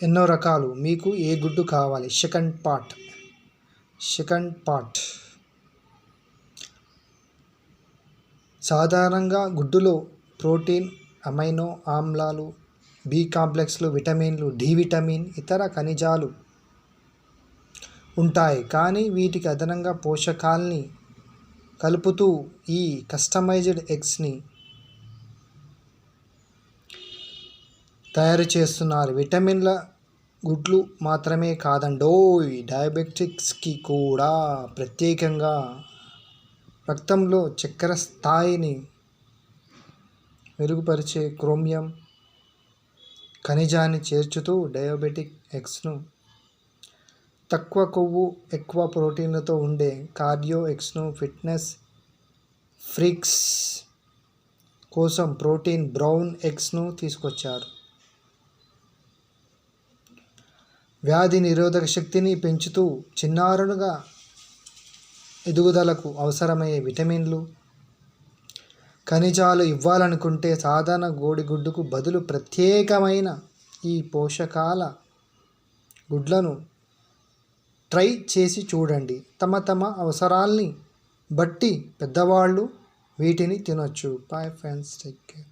ఎన్నో రకాలు. మీకు ఏ గుడ్డు కావాలి? Second part. సాధారణంగా గుడ్డులో ప్రోటీన్, అమైనో ఆమ్లాలు, బి కాంప్లెక్స్లు, విటమిన్లు, డి విటమిన్, ఇతర ఖనిజాలు ఉంటాయి. కానీ వీటికి అదనంగా పోషకాల్ని కలుపుతూ ఈ కస్టమైజ్డ్ ఎగ్స్ని తయారు చేస్తున్నారు. విటమిన్ల గుడ్లు మాత్రమే కాదండోయ్, డయాబెటిక్స్కి కూడా ప్రత్యేకంగా రక్తంలో చక్కెర స్థాయిని మెరుగుపరిచే క్రోమియం ఖనిజాన్ని చేర్చుతూ డయాబెటిక్ ఎగ్స్ను, తక్కువ కొవ్వు ఎక్కువ ప్రోటీన్లతో ఉండే కార్డియో ఎగ్స్ను, ఫిట్నెస్ ఫ్రీక్స్ కోసం ప్రోటీన్ బ్రౌన్ ఎగ్స్ను తీసుకొచ్చారు. వ్యాధి నిరోధక శక్తిని పెంచుతూ చిన్నారులుగా ఎదుగుదలకు అవసరమయ్యే విటమిన్లు, ఖనిజాలు ఇవ్వాలనుకుంటే సాధారణ కోడిగుడ్డుకు బదులు ప్రత్యేకమైన ఈ పోషకాల గుడ్లను ట్రై చేసి చూడండి. తమ అవసరాల్ని బట్టి పెద్దవాళ్ళు వీటిని తినొచ్చు. Bye friends, take care.